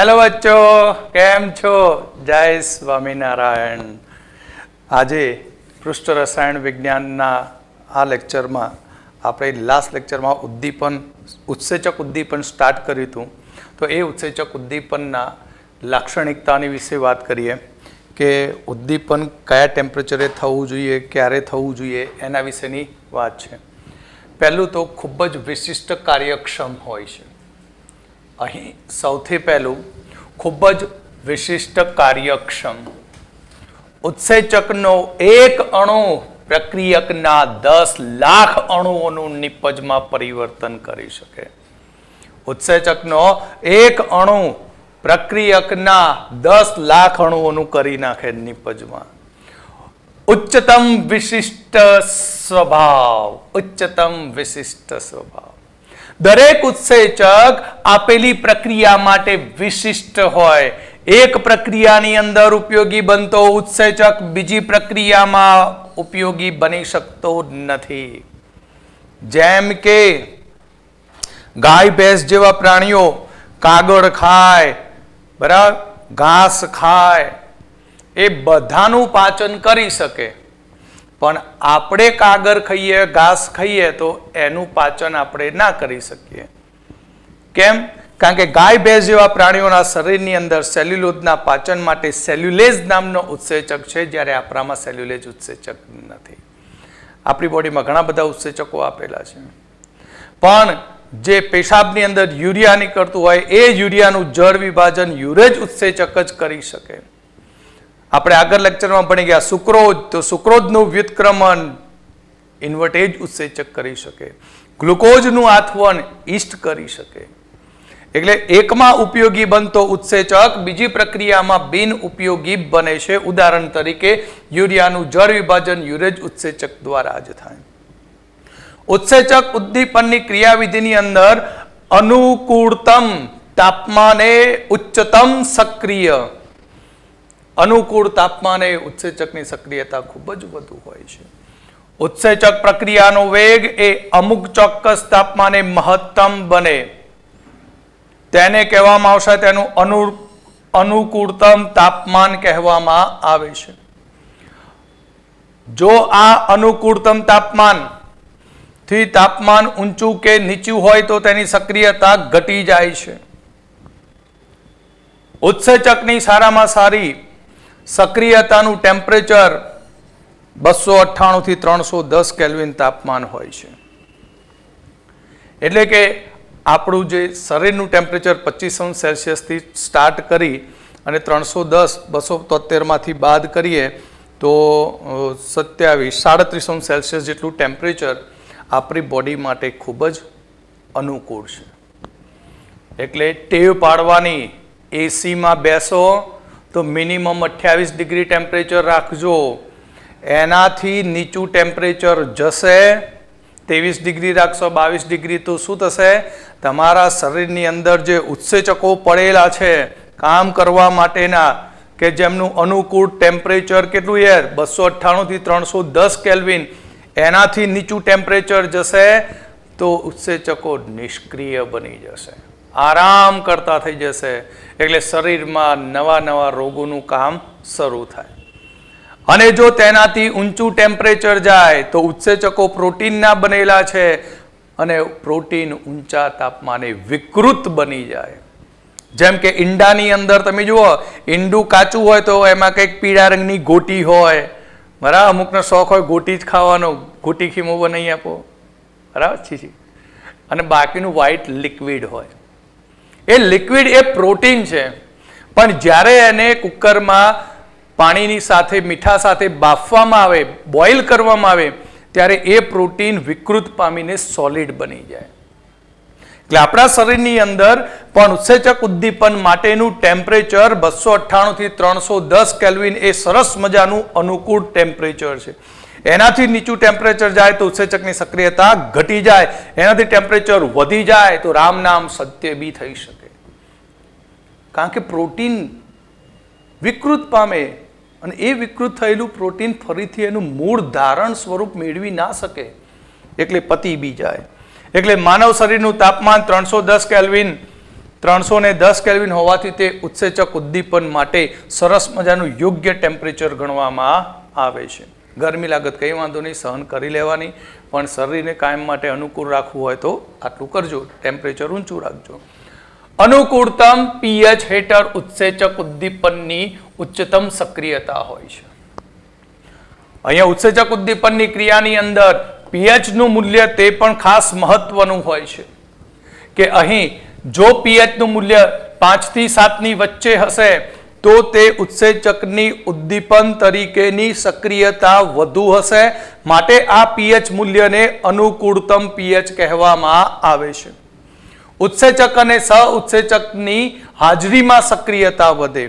Hello બચ્ચો, કેમ છો? જય સ્વામિનારાયણ. આજે પૃષ્ઠ રસાયણ વિજ્ઞાનના આ લેક્ચરમાં આપણે લાસ્ટ લેક્ચરમાં ઉત્સેચક ઉદ્દીપન સ્ટાર્ટ કર્યું હતું. તો એ ઉત્સેચક ઉદ્દીપનના લાક્ષણિકતાની વિશે વાત કરીએ કે ઉદ્દીપન કયા ટેમ્પરેચરે થવું જોઈએ, ક્યારે થવું જોઈએ, એના વિશેની વાત છે. પહેલું તો ખૂબ જ વિશિષ્ટ કાર્યક્ષમ હોય છે. અહીં સૌથી પહેલું ખૂબ જ વિશિષ્ટ કાર્યક્ષમ ઉત્સેચકનો એક અણુ પ્રક્રિયકના 10 લાખ અણુઓનું નિપજમાં પરિવર્તન કરી શકે. ઉત્સેચકનો એક અણુ પ્રક્રિયકના 10 લાખ અણુઓનું કરી નાખે નિપજમાં. ઉચ્ચતમ વિશિષ્ટ સ્વભાવ, ઉચ્ચતમ વિશિષ્ટ સ્વભાવ. દરેક ઉત્સેચક આપેલી પ્રક્રિયા માટે વિશિષ્ટ હોય. એક પ્રક્રિયાની અંદર ઉપયોગી બનતો ઉત્સેચક બીજી પ્રક્રિયામાં ઉપયોગી બની શકતો નથી. જેમ કે ગાય ભેંસ જેવા પ્રાણીઓ કાગળ ખાય, બરાબર, ઘાસ ખાય, એ બધાનું પાચન કરી શકે. પણ આપણે કાગળ ખાઈએ, ઘાસ ખાઈએ તો એનું પાચન આપણે ના કરી શકીએ. કેમ? કારણ કે ગાય ભેંસ જેવા પ્રાણીઓના શરીરની અંદર સેલ્યુલોઝના પાચન માટે સેલ્યુલેઝ નામનો ઉત્સેચક છે, જ્યારે આપણામાં સેલ્યુલેઝ ઉત્સેચક નથી. આપણી બોડીમાં ઘણા બધા ઉત્સેચકો આપેલા છે, પણ જે પેશાબની અંદર યુરિયા નીકળતું હોય એ યુરિયાનું જળ વિભાજન યુરેજ ઉત્સેચક જ કરી શકે. આપણે આગળ લેક્ચરમાં ભણી ગયા સુક્રોઝ, તો સુક્રોઝનું વ્યુત્ક્રમણ ઇન્વર્ટેજ ઉત્સેચક કરી શકે. ગ્લુકોઝનું આથવન ઈસ્ટ કરી શકે. એટલે એકમાં ઉપયોગી બનતો ઉત્સેચક બીજી પ્રક્રિયામાં બિન ઉપયોગી બને છે. ઉદાહરણ તરીકે યુરિયાનું જળ વિભાજન યુરેજ ઉત્સેચક દ્વારા જ થાય. ઉત્સેચક ઉદ્દીપનની ક્રિયાવિધિની અંદર અનુકૂળતમ તાપમાને ઉચ્ચતમ સક્રિય, અનુકૂળ તાપમાને ઉત્સેચકની સક્રિયતા ખૂબ જ વધુ હોય છે. ઉત્સેચક પ્રક્રિયાનો વેગ એ અમુક ચોક્કસ તાપમાને મહત્તમ બને તેને કહેવામાં આવશે, તેનું અનુકૂળતમ તાપમાન કહેવામાં આવે છે. જો આ અનુકૂળતમ તાપમાન થી તાપમાન ઊંચું કે નીચું હોય તો તેની સક્રિયતા ઘટી જાય છે. ઉત્સેચકની સારામાં સારી સક્રિયતાનું ટેમ્પરેચર 298 થી 310 કેલ્વિન તાપમાન હોય છે. એટલે કે આપણું જે શરીરનું ટેમ્પરેચર 25°C થી સ્ટાર્ટ કરી અને 310 માંથી બાદ કરીએ તો 37-37° જેટલું ટેમ્પરેચર આપણી બોડી માટે ખૂબ જ અનુકૂળ છે. એટલે ટેવ પાડવાની, એસીમાં બેસો તો મિનિમમ 28° ટેમ્પરેચર રાખજો. એનાથી નીચું ટેમ્પરેચર જશે, 23° રાખશો, 22°, તો શું થશે? તમારા શરીરની અંદર જે ઉત્સેચકો પડેલા છે કામ કરવા માટેના, કે જેમનું અનુકૂળ ટેમ્પરેચર કેટલું યાર 298 થી 310 કેલ્વિન, એનાથી નીચું ટેમ્પરેચર જશે તો ઉત્સેચકો નિષ્ક્રિય બની જશે, આરામ કરતા થઈ જશે. એટલે શરીરમાં નવા નવા રોગોનું કામ શરૂ થાય. અને જો તેનાથી ઊંચું ટેમ્પરેચર જાય તો ઉત્સેચકો પ્રોટીનના બનેલા છે અને પ્રોટીન ઊંચા તાપમાને વિકૃત બની જાય. જેમ કે ઈંડાની અંદર તમે જુઓ, ઈંડું કાચું હોય તો એમાં કંઈક પીળા રંગની ગોટી હોય, બરાબર. અમુકનો શોખ હોય ગોટી જ ખાવાનો, ગોટી ખીમો બનાવી આપો, બરાબર, છીછી. અને બાકીનું વ્હાઈટ લિક્વિડ હોય. એ લિક્વિડ એ પ્રોટીન છે, પણ જ્યારે એને કુકરમાં પાણીની સાથે મીઠા સાથે બાફવામાં આવે, બોઇલ કરવામાં આવે, ત્યારે એ પ્રોટીન વિકૃત પામીને સોલિડ બની જાય. એટલે આપણા શરીરની અંદર પણ ઉત્સેચક ઉદ્દીપન માટેનું ટેમ્પરેચર 298 થી 310 કેલ્વિન એ સરસ મજાનું અનુકૂળ ટેમ્પરેચર છે. એનાથી નીચું ટેમ્પરેચર જાય તો ઉત્સેચકની સક્રિયતા ઘટી જાય, એનાથી ટેમ્પરેચર વધી જાય તો રામ નામ સત્ય બી થઈ શકે. કારણ કે પ્રોટીન વિકૃત પામે અને એ વિકૃત થયેલું પ્રોટીન ફરીથી એનું મૂળ ધારણ સ્વરૂપ મેળવી ના શકે, એટલે પતી બી જાય. એટલે માનવ શરીરનું તાપમાન 310 કેલ્વિન 310 કેલ્વિન હોવાથી તે ઉત્સેચક ઉદ્દીપન માટે સરસ મજાનું યોગ્ય ટેમ્પરેચર ગણવામાં આવે છે. ગરમી લાગત કંઈ વાંધો નહીં, સહન કરી લેવાની, પણ શરીરને કાયમ માટે અનુકૂળ રાખવું હોય તો આટલું કરજો, ટેમ્પરેચર ઊંચું રાખજો. અનુકૂળતમ પીએચ હેઠળ ઉત્સેચક ઉદ્દીપનની ઉચ્ચતમ સક્રિયતા હોય છે. અહીંયા ઉત્સેચક ઉદ્દીપનની ક્રિયાની અંદર પીએચ નું મૂલ્ય તે પણ ખાસ મહત્વનું હોય છે કે અહીં જો પીએચ નું મૂલ્ય 5 થી 7 ની વચ્ચે હશે તો તે ઉત્સેચકની ઉદ્દીપન તરીકેની સક્રિયતા વધુ હશે, માટે આ પીએચ મૂલ્યને અનુકૂળતમ પીએચ કહેવામાં આવે છે. ઉત્સેચક અને સહ ઉત્સેચકની હાજરીમાં સક્રિયતા વધે.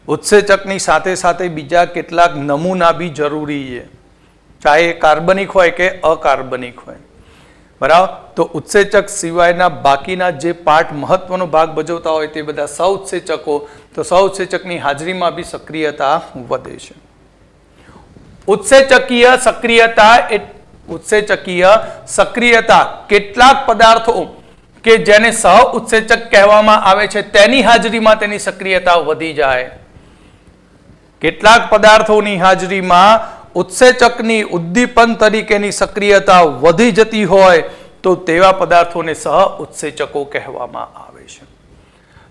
ઉત્સેચકની સાથે સાથે બીજા કેટલાક નમૂના બી જરૂરી છે, ચાહે કાર્બનિક હોય કે અકાર્બનિક હોય, બરાબર. તો ઉત્સેચક સિવાયના બાકીના જે પાર્ટ મહત્વનો ભાગ ભજવતા હોય તે બધા સહ ઉત્સેચકો, તો સહ ઉત્સેચકની હાજરીમાં બી સક્રિયતા વધે છે. ઉત્સેચકીય સક્રિયતા કેટલાક પદાર્થો કે જેને સહ ઉત્સેચક કહેવામાં આવે છે તેની હાજરીમાં તેની સક્રિયતા વધી જાય. કેટલાક પદાર્થોની હાજરીમાં ઉત્સેચકની ઉદ્દીપન તરીકેની સક્રિયતા વધી જતી હોય તો તેવા પદાર્થોને સહ ઉત્સેચકો કહેવામાં આવે છે.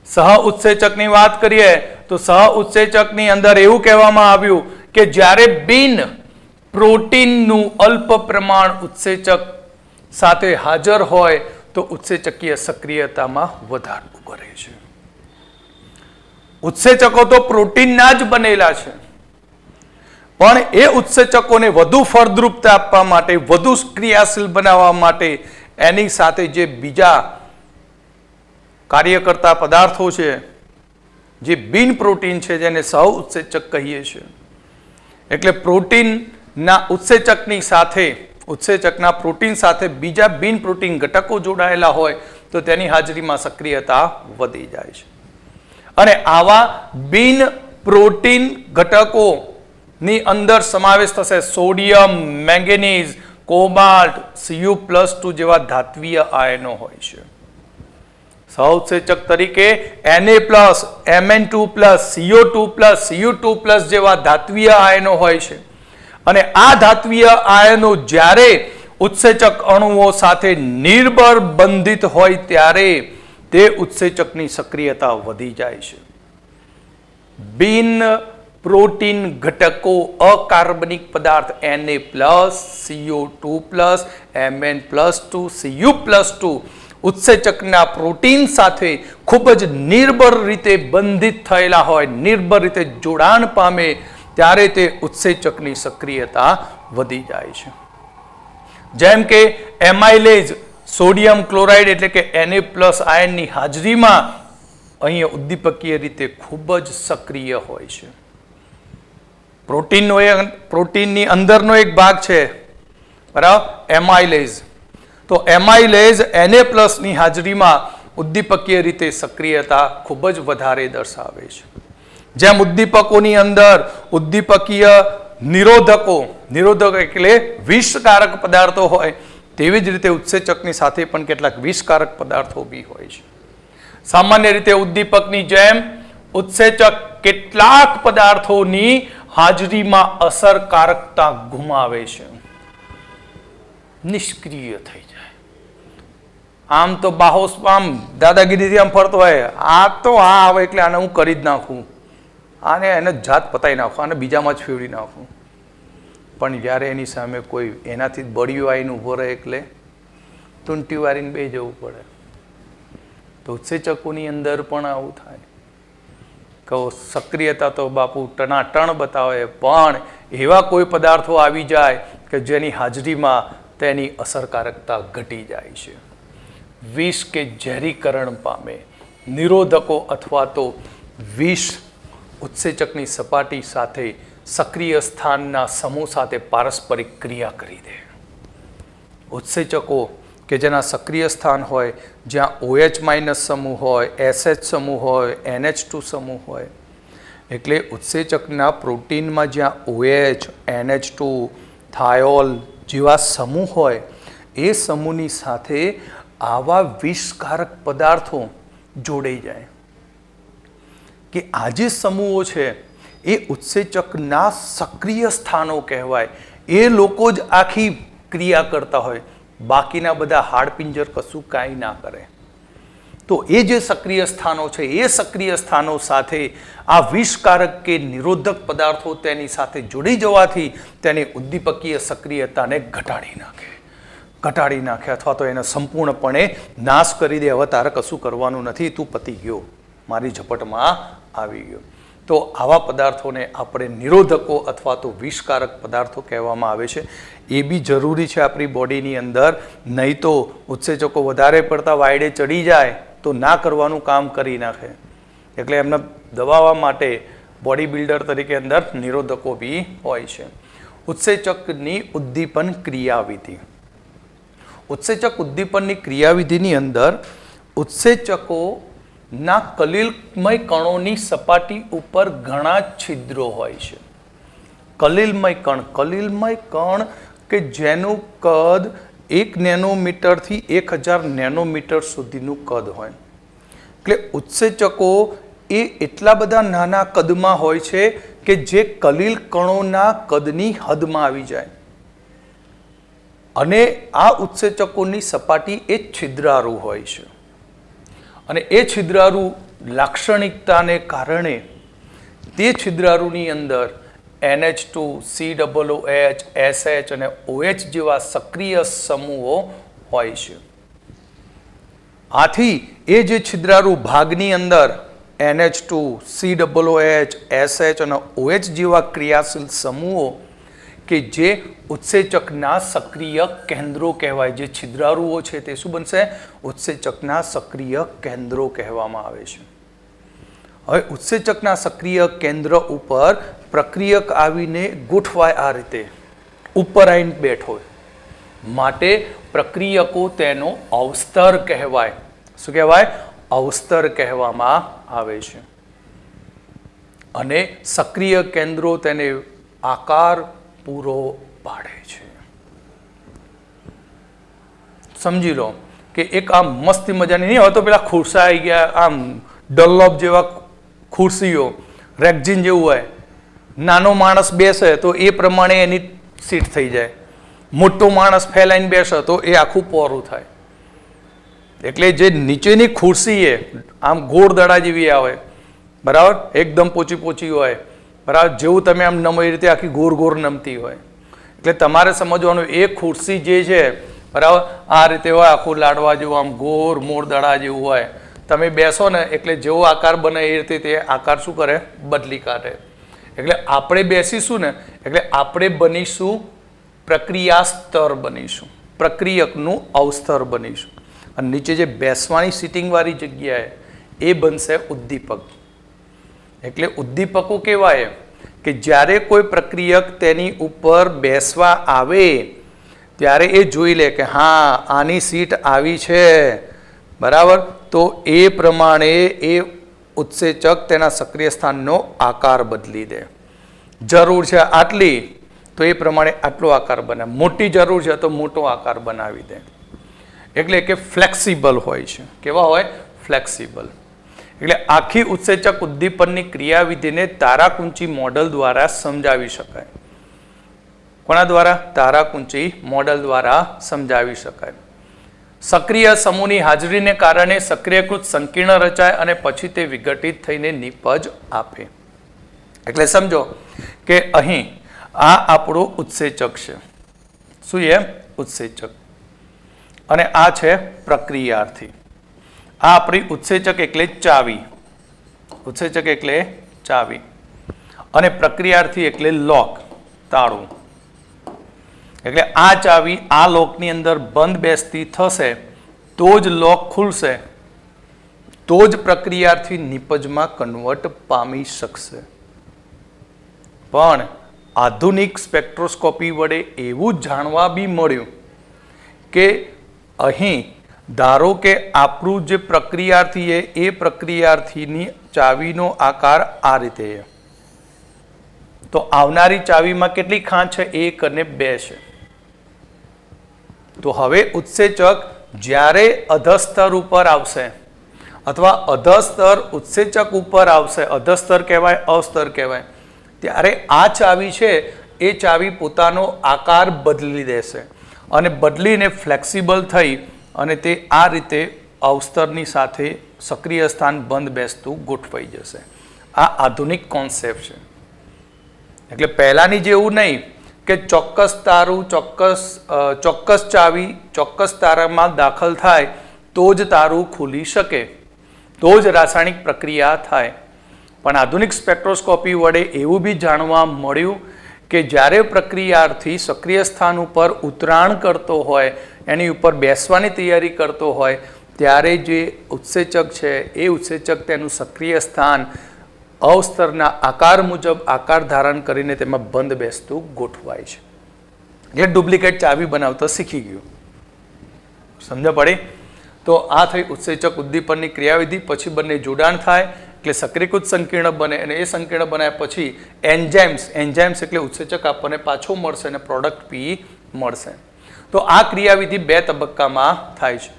સહ ઉત્સેચકની વાત કરીએ તો સહ ઉત્સેચકની અંદર એવું કહેવામાં આવ્યું કે જ્યારે બિન પ્રોટીનનું અલ્પ પ્રમાણ ઉત્સેચક સાથે હાજર હોય તો ઉત્સેચકીય સક્રિયતામાં વધારો કરે છે. ઉત્સેચકો તો પ્રોટીનના જ બનેલા છે, પણ એ ઉત્સેચકોને વધુ ફળદ્રુપતા આપવા માટે, વધુ ક્રિયાશીલ બનાવવા માટે એની સાથે જે બીજા કાર્ય કરતા પદાર્થો છે, જે બિન પ્રોટીન છે, જેને સહ ઉત્સેચક કહીએ છીએ. એટલે પ્રોટીનના ઉત્સેચકની સાથે, ઉત્સેચકના પ્રોટીન સાથે બીજા બિન પ્રોટીન ઘટકો જોડાયેલા હોય તો તેની હાજરીમાં સક્રિયતા વધી જાય છે. અને આવા બિન પ્રોટીન ઘટકોની અંદર સમાવેશ થશે સોડિયમ, મેંગેનીઝ, કોબાલ્ટ, Cu+2 જેવા ધાત્વીય આયનો હોય છે. સહઉત્સેચક તરીકે Na+, Mn2+, CO2+, Cu2+ જેવા ધાત્વીય આયનો હોય છે. અને આ ધાત્વીય આયનો જ્યારે ઉત્સેચક અણુઓ સાથે નિર્બળ બંધિત હોય ત્યારે તે ઉત્સેચકની સક્રિયતા વધી જાય છે. બિન પ્રોટીન ઘટકો અકાર્બનિક પદાર્થ Na+, CO2+, Mn+2, Cu+2 ઉત્સેચકના protein સાથે ખૂબ જ નિર્બળ રીતે બંધિત થયેલા હોય, નિર્બળ રીતે જોડાણ પામે ત્યારે તે ઉત્સેચકની સક્રિયતા વધી જાય છે. જેમ કે એમાઇલેઝ સોડિયમ ક્લોરાઇડ એટલે કે Na+ આયનની હાજરીમાં અહીંયા ઉદ્દીપકીય રીતે ખૂબ જ સક્રિય હોય છે. પ્રોટીનની અંદરનો એક ભાગ છે, બરાબર, એમાઇલેઝ. તો એમાઇલેઝ Na+ ની હાજરીમાં ઉદ્દીપકીય રીતે સક્રિયતા ખૂબ જ વધારે દર્શાવે છે. જેમ ઉદ્દીપકોની અંદર ઉદ્દીપકીય નિરોધક એટલે વિષકારક પદાર્થો હોય, તેવી જ રીતે ઉત્સેચકની સાથે પણ કેટલાક વિષકારક પદાર્થો બી હોય છે. સામાન્ય રીતે ઉદ્દીપકની જેમ ઉત્સેચક કેટલાક પદાર્થોની હાજરીમાં અસરકારકતા ગુમાવે છે, નિષ્ક્રિય થઈ જાય. આમ તો બાહોશ આમ દાદાગીરીથી આમ ફરતો હોય, આ તો આ આવે એટલે આને હું કરી જ નાખું, આને એને જાત પતાવી નાખું, આને બીજામાં જ ફેરવી નાખું. પણ જ્યારે એની સામે કોઈ એનાથી બળિયું આવીને ઊભો રહે એટલે ટૂંટી વારીને બે જવું પડે. તો ઉત્સેચકોની અંદર પણ આવું થાય. કહો સક્રિયતા તો બાપુ ટનાટણ બતાવે, પણ એવા કોઈ પદાર્થો આવી જાય કે જેની હાજરીમાં તેની અસરકારકતા ઘટી જાય છે. વિષ કે ઝેરીકરણ પામે, નિરોધકો અથવા તો વિષ ઉત્સેચકની સપાટી સાથે સક્રિય સ્થાનના સમૂહ સાથે પારસ્પરિક ક્રિયા કરી દે. ઉત્સેચકો કે જેના સક્રિય સ્થાન હોય, જ્યાં OH- સમૂહ હોય, SH સમૂહ હોય, NH2 સમૂહ હોય, એટલે ઉત્સેચકના પ્રોટીનમાં જ્યાં OH, NH2, થાયોલ જેવા સમૂહ હોય, એ સમૂહની સાથે આવા વિષકારક પદાર્થો જોડાઈ જાય કે આ જે સમૂહો છે એ ઉત્સેચકના સક્રિય સ્થાનો કહેવાય. એ લોકો જ આખી ક્રિયા કરતા હોય, બાકીના બધા હાડપિંજર કશું કાંઈ ના કરે. તો એ જે સક્રિય સ્થાનો છે એ સક્રિય સ્થાનો સાથે આ વિષકારક કે નિરોધક પદાર્થો તેની સાથે જોડી જવાથી તેની ઉદ્દીપકીય સક્રિયતાને ઘટાડી નાખે અથવા તો એને સંપૂર્ણપણે નાશ કરી દે. હવે તારે કશું કરવાનું નથી, તું પતી ગયો, મારી ઝપટમાં આવી ગયો. તો આવા પદાર્થોને આપણે નિરોધકો અથવા તો વિષકારક પદાર્થો કહેવામાં આવે છે. એ બી જરૂરી છે આપણી બોડીની અંદર, નહીં તો ઉત્સેચકો વધારે પડતા વાયડે ચડી જાય તો ના કરવાનું કામ કરી નાખે. એટલે એમને દબાવવા માટે બોડી બિલ્ડર તરીકે અંદર નિરોધકો બી હોય છે. ઉત્સેચકની ઉદ્દીપન ક્રિયાવિધિ. ઉત્સેચક ઉદ્દીપનની ક્રિયાવિધિની અંદર ઉત્સેચકોના કલિલમય કણોની સપાટી ઉપર ઘણા છિદ્રો હોય છે. કલિલમય કણ કે જેનું કદ 1 નેનોમીટરથી 1000 નેનોમીટર સુધીનું કદ હોય. એટલે ઉત્સેચકો એ એટલા બધા નાના કદમાં હોય છે કે જે કલિલ કણોના કદની હદમાં આવી જાય. અને આ ઉત્સેચકોની સપાટી એ છિદ્રાળુ હોય છે. અને એ છિદ્રાળુ લાક્ષણિકતાને કારણે તે છિદ્રાળુની અંદર NH2, COOH, SH અને OH જેવા સક્રિય સમૂહો હોય છે. આથી એ જે છિદ્રાળુ ભાગની અંદર NH2, COOH, SH અને OH જેવા ક્રિયાશીલ સમૂહો કે જે ઉત્સેચકના સક્રિય કેન્દ્રો કહેવાય. જે છિદ્રાળુઓ છે તે શું બનશે? ઉત્સેચકના સક્રિય કેન્દ્રો કહેવામાં આવે છે. હવે ઉત્સેચકના સક્રિય કેન્દ્ર ઉપર પ્રક્રિયક આવીને ગોઠવાય આ રીતે, ઉપર આવીને બેઠો હોય, માટે પ્રક્રિયકો તેનો અવસ્તર કહેવાય. શું કહેવાય? અવસ્તર કહેવામાં આવે છે. અને સક્રિય કેન્દ્રો તેને આકાર પૂરો પાડે છે. સમજી લો કે એક આમ મસ્તી મજાની નહીં હોય તો પેલા ખુરશા આવી ગયા, આમ ડલ્લોપ જેવા ખુરશીઓ, રેક્ઝિન જેવું હોય, નાનો માણસ બેસે તો એ પ્રમાણે એની સીટ થઈ જાય, મોટો માણસ ફેલાઈને બેસે તો એ આખું પોરું થાય. એટલે જે નીચેની ખુરશી એ આમ ગોળ દડા જેવી આવે, બરાબર, એકદમ પોચી હોય, બરાબર, જેવું તમે આમ નમો એ રીતે આખી ગોર નમતી હોય. એટલે તમારે સમજવાનું એ ખુરશી જે છે, બરાબર, આ રીતે હોય, આખું લાડવા જેવું આમ ગોર મોર દડા જેવું હોય. તમે બેસો ને એટલે જેવો આકાર બને એ રીતે તે આકાર શું કરે? બદલી કાઢે. એટલે આપણે બેસીશું ને એટલે આપણે બનીશું પ્રક્રિયા સ્તર બનીશું, પ્રક્રિયકનું અવસ્તર બનીશું. અને નીચે જે બેસવાની સિટિંગવાળી જગ્યાએ એ બનશે ઉદ્દીપક. એટલે ઉદ્દીપકો કહેવાય કે જ્યારે કોઈ પ્રક્રિયક તેની ઉપર બેસવા આવે ત્યારે એ જોઈ લે કે હા આની સીટ આવી છે, બરાબર, તો એ પ્રમાણે એ ઉત્સેચક તેના સક્રિય સ્થાનનો આકાર બદલી દે. જરૂર છે આટલી તો એ પ્રમાણે આટલો આકાર બનાવે, મોટી જરૂર છે તો મોટો આકાર બનાવી દે. એટલે કે ફ્લેક્સિબલ હોય છે. કેવા હોય? ફ્લેક્સિબલ. એટલે આખી ઉત્સેચક ઉદ્દીપનની ક્રિયાવિધિને તારાકુંચી મોડલ દ્વારા સમજાવી શકાય. કોના દ્વારા? તારાકુંચી મોડલ દ્વારા સમજાવી શકાય. સક્રિય સમૂહની હાજરીને કારણે સક્રિયકૃત સંકીર્ણ રચાય અને પછી તે વિઘટિત થઈને નિપજ આપે. એટલે સમજો કે અહીં આ આપણું ઉત્સેચક છે. શું છે? ઉત્સેચક. અને આ છે પ્રક્રિયાર્થી. આ આપણી ઉત્સેચક એટલે ચાવી. ઉત્સેચક એટલે ચાવી અને પ્રક્રિયાર્થી એટલે લોક, તાળું. એટલે આ ચાવી આ લોકની અંદર બંધ બેસતી થશે તો જ લોક ખુલશે, તો જ પ્રક્રિયાર્થી નિપજમાં કન્વર્ટ પામી શકશે. પણ આધુનિક સ્પેક્ટ્રોસ્કોપી વડે એવું જાણવા બી મળ્યું કે અહીં ધારો કે આપણું જે પ્રક્રિયાર્થી છે એ પ્રક્રિયાર્થીની ચાવીનો આકાર આ રીતે છે, તો આવનારી ચાવીમાં કેટલી ખાંચ છે? 1 અને 2 છે. તો હવે ઉત્સેચક જ્યારે અધસ્તર ઉપર આવશે અથવા અધસ્તર ઉત્સેચક ઉપર આવશે, અધસ્તર કહેવાય, અસ્તર કહેવાય, ત્યારે આ ચાવી છે એ ચાવી પોતાનો આકાર બદલી દેશે અને બદલીને ફ્લેક્સિબલ થઈ અને તે આ રીતે અવસ્તરની સાથે સક્રિય સ્થાન બંધ બેસતું ગોઠવાઈ જશે. આ આધુનિક કોન્સેપ્ટ છે. એટલે પહેલાંની જેવું નહીં કે ચોક્કસ તારું ચોક્કસ ચાવી ચોક્કસ તારામાં દાખલ થાય તો જ તારું ખુલી શકે, તો જ રાસાયણિક પ્રક્રિયા થાય. પણ આધુનિક સ્પેક્ટ્રોસ્કોપી વડે એવું બી જાણવા મળ્યું કે જ્યારે પ્રક્રિયાર્થી સક્રિય સ્થાન ઉપર ઉતરાણ કરતો હોય, એની ઉપર બેસવાની તૈયારી કરતો હોય, ત્યારે જે ઉત્સેચક છે એ ઉત્સેચક તેનું સક્રિય સ્થાન અવસ્તરના આકાર મુજબ આકાર ધારણ કરીને તેમાં બંધ બેસતું ગોઠવાય છે. એ ડુપ્લિકેટ ચાવી બનાવતા શીખી ગયું. સમજ પડી? તો આ થઈ ઉત્સેચક ઉદ્દીપનની ક્રિયાવિધિ. પછી બંને જોડાણ થાય એટલે સક્રિયકૃત સંકીર્ણ બને અને એ સંકીર્ણ બનાવ્યા પછી એન્ઝાઇમ્સ એટલે ઉત્સેચક આપણને પાછો મળશે અને પ્રોડક્ટ પી મળશે. તો આ ક્રિયાવિધિ 2 તબક્કામાં થાય છે.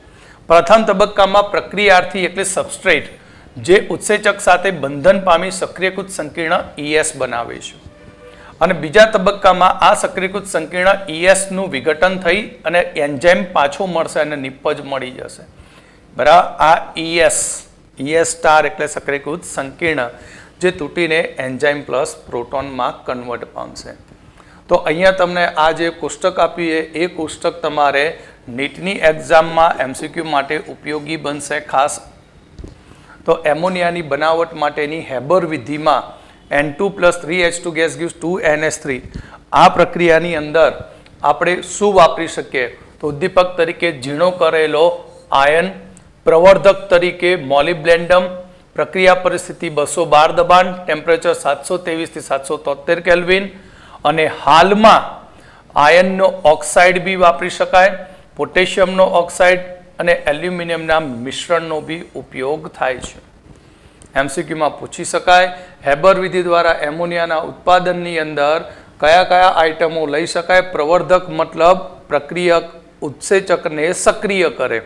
પ્રથમ તબક્કામાં પ્રક્રિયાર્થી એટલે સબસ્ટ્રેટ જે ઉત્સેચક સાથે બંધન પામી સક્રિયકૃત સંકીર્ણ ES બનાવે છે અને બીજા તબક્કામાં આ સક્રિયકૃત સંકીર્ણ ES નું વિઘટન થઈ અને એન્ઝાઇમ પાછો મળશે અને નિપજ મળી જશે. બરાબર? આ ES સ્ટાર એટલે સક્રિયકૃત સંકીર્ણ જે તૂટીને એન્ઝાઇમ પ્લસ પ્રોટોનમાં કન્વર્ટ પામશે. તો અહીંયા તમને આ જે કોષ્ટક આપ્યું એ કોષ્ટક તમારે નીટની એક્ઝામમાં MCQ માટે ઉપયોગી બનશે. ખાસ તો એમોનિયાની બનાવટ માટેની હેબર વિધિમાં N2 + 3H2 gas gives 2NH3 આ પ્રક્રિયાની અંદર આપણે શું વાપરી શકીએ? તો ઉદ્દીપક તરીકે ઝીણો કરેલો આયન, પ્રવર્ધક તરીકે મોલિબ્લેન્ડમ, પ્રક્રિયા પરિસ્થિતિ 212 દબાણ, ટેમ્પરેચર 723 થી 773 કેલ્વિન, અને હાલમાં આયનનો ઓક્સાઇડ બી વાપરી શકાય, પોટેશિયમનો ઓક્સાઇડ અને એલ્યુમિનિયમના મિશ્રણનો બી ઉપયોગ થાય છે. MCQમાં પૂછી શકાય. હેબર વિધિ દ્વારા એમોનિયાના ઉત્પાદનની અંદર કયા કયા આઇટમો લઈ શકાય? પ્રવર્ધક મતલબ પ્રક્રિયક ઉત્સેચકને સક્રિય કરે.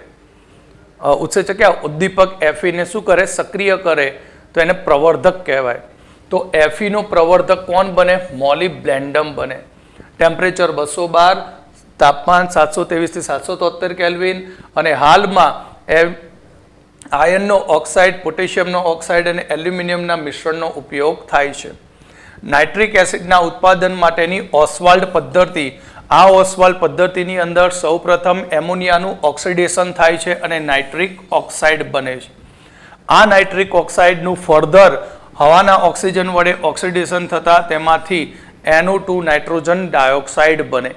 ઉત્સેચક ઉદ્દીપક Fe શું કરે? સક્રિય કરે, તો એને પ્રવર્ધક કહેવાય. તો Fe નો પ્રવર્ધક કોણ બને? મોલિબ્લેન્ડમ બને. ટેમ્પરેચર 212, તાપમાન 723 થી 773 કેલ્વિન, અને હાલમાં આયનનો ઓક્સાઇડ, પોટેશિયમનો ઓક્સાઇડ અને એલ્યુમિનિયમના મિશ્રણનો ઉપયોગ થાય છે. નાઇટ્રિક એસિડના ઉત્પાદન માટેની ઓસ્વાલ્ડ પદ્ધતિ. આ ઓસ્વાલ્ડ પદ્ધતિની અંદર સૌપ્રથમ એમોનિયાનું ઓક્સિડેશન થાય છે અને નાઇટ્રિક ઓક્સાઇડ બને છે. આ નાઇટ્રિક ઓક્સાઇડનું ફર્ધર હવાના ઓક્સિજન વડે ઓક્સિડેશન થતાં તેમાંથી NO2 નાઇટ્રોજન ડાયોક્સાઇડ બને